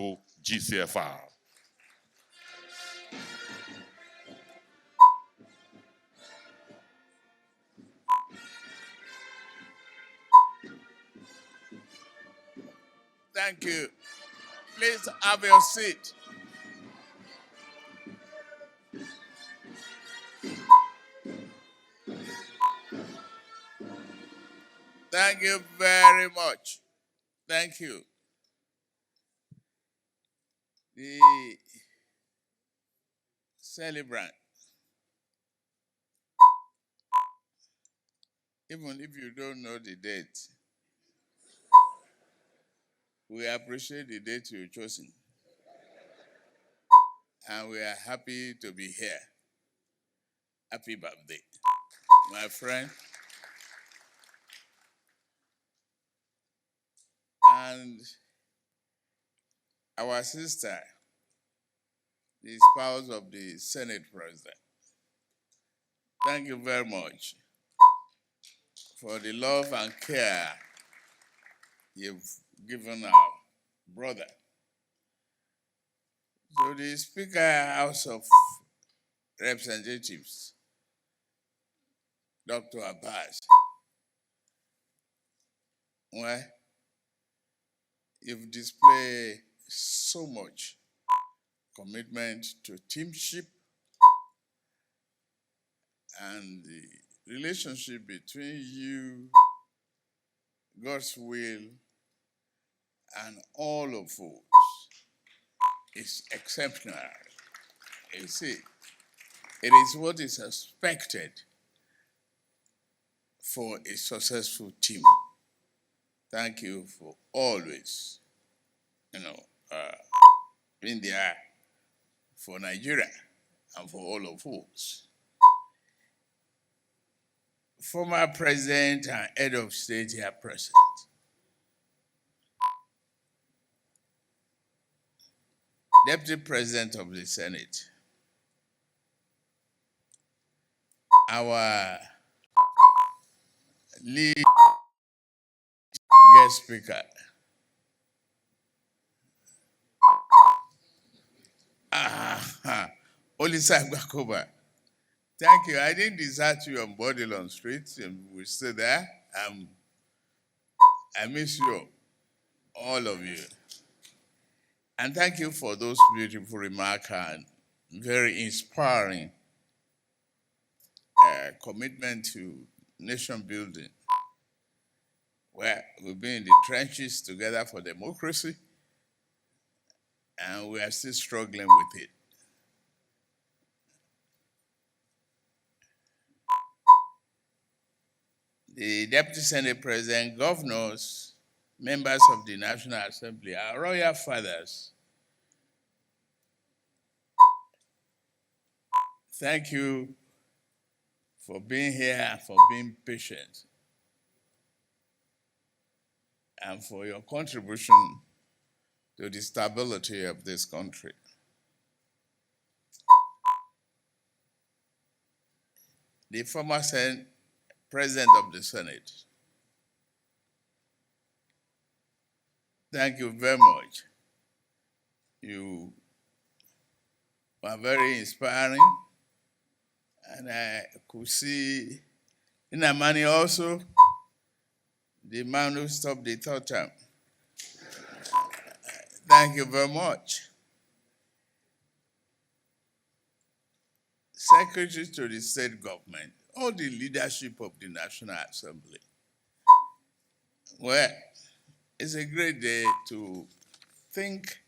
bụ GCFR. Thank you. Please have your seat. Thank you very much. Thank you. The celebrant, even if you don't know the date, we appreciate the date you've chosen. And we are happy to be here. Happy birthday, my friend. And our sister, the spouse of the Senate President. Thank you very much for the love and care you've given our brother. So the Speaker, House of Representatives, Dr. Abbas, well, you've displayed so much commitment to teamship and the relationship between you, God's will, and all of us is exceptional. You see, it is what is expected for a successful team. Thank you for always, being there for Nigeria and for all of us. Former President and Head of State here present. Deputy President of the Senate. Our lead guest speaker. Olisa Gbakoba. Thank you. I didn't desert you on Bodilon Street, and we're still there. I miss you, all of you. And thank you for those beautiful remarks and very inspiring commitment to nation building, where we've been in the trenches together for democracy, and we are still struggling with it. The Deputy Senate President, governors, members of the National Assembly, our royal fathers, thank you for being here and for being patient and for your contribution to the stability of this country. The former President of the Senate, thank you very much. You were very inspiring, and I could see Nnamani also, the man who stopped the third term. Thank you very much. Secretary to the state government, all the leadership of the National Assembly. Well, it's a great day to think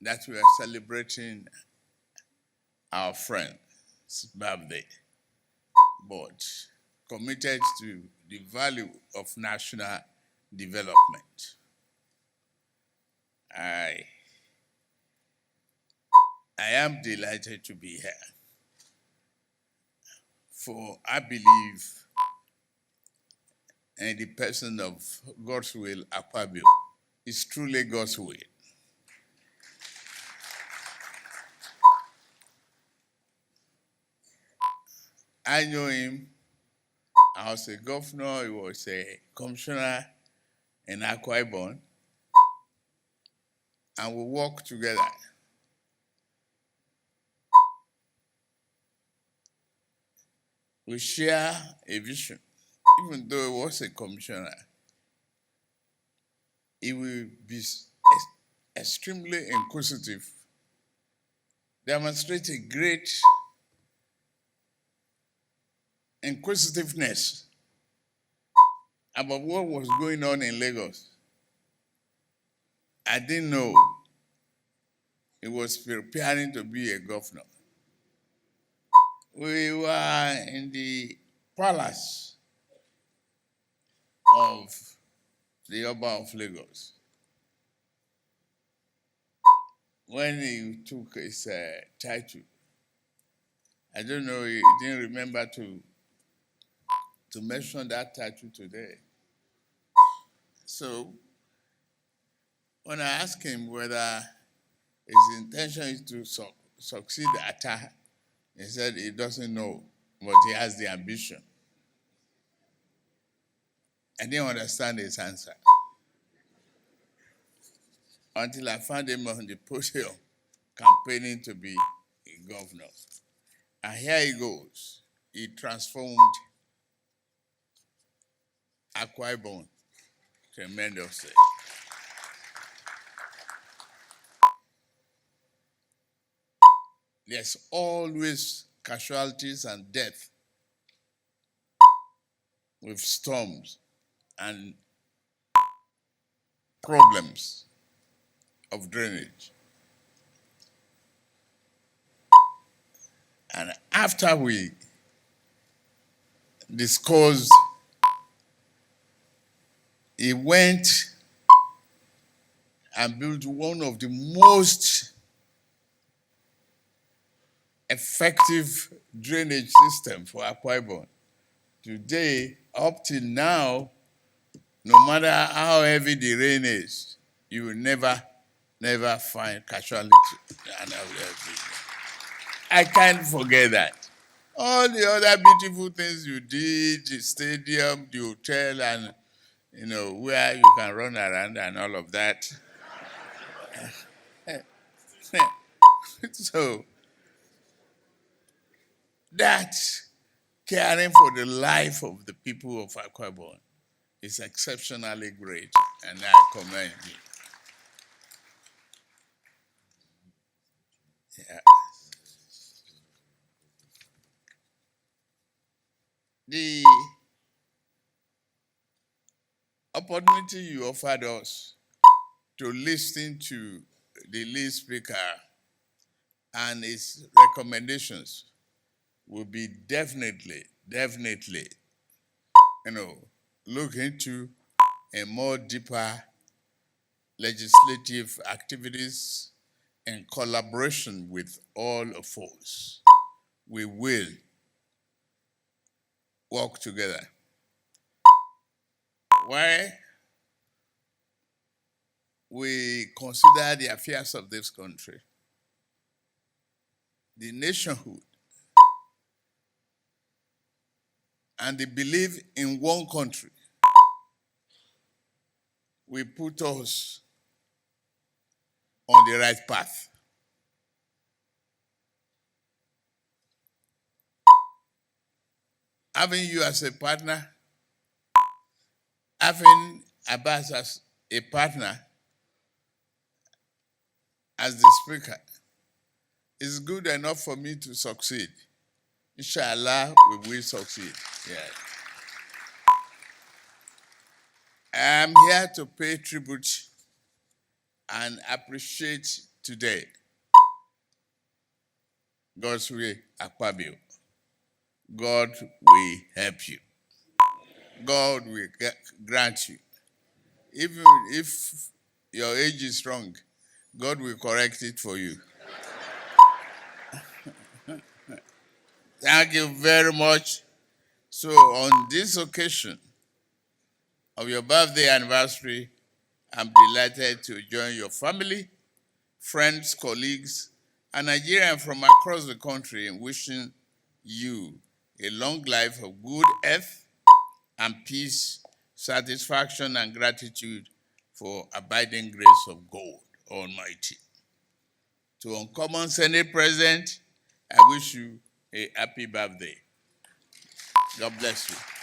that we are celebrating our friend's birthday, but committed to the value of national development. I am delighted to be here, for I believe in the person of God's will, Akpabio. It's truly God's will. I know him. I was a governor, he was a commissioner in Akwa Ibom, and we work together. We share a vision. Even though he was a commissioner, he will be extremely inquisitive, demonstrate a great inquisitiveness about what was going on in Lagos. I didn't know he was preparing to be a governor. We were in the palace of the Oba of Lagos when he took his title. I don't know, he didn't remember to mention that title today. So when I asked him whether his intention is to succeed Atta, he said he doesn't know, but he has the ambition. I didn't understand his answer until I found him on the podium campaigning to be a governor. And here he goes. He transformed Akwa Ibom tremendously. There's always casualties and death with storms and problems of drainage. And after we discussed, he went and built one of the most effective drainage systems for Akwa Ibom. Today, up till now, no matter how heavy the rain is, you will never find casualty. I can't forget that. All the other beautiful things you did, the stadium, the hotel, and where you can run around and all of that. So that caring for the life of the people of Akwa Ibom is exceptionally great, and I commend you. Yeah. The opportunity you offered us to listen to the lead speaker and his recommendations will be definitely, look into a more deeper legislative activities in collaboration with all of us. We will work together. Why? We consider the affairs of this country, the nationhood, and the belief in one country will put us on the right path. Having you as a partner, having Abbas as a partner, as the speaker, is good enough for me to succeed. Inshallah, we will succeed. Yeah. I'm here to pay tribute and appreciate today God's way, Akpabio. God will help you. God will grant you. Even if your age is wrong, God will correct it for you. Thank you very much. So on this occasion of your birthday anniversary, I'm delighted to join your family, friends, colleagues, and Nigerians from across the country in wishing you a long life of good health and peace satisfaction and gratitude for abiding grace of God Almighty. To Uncommon Senate President, I wish you a happy birthday. God bless you.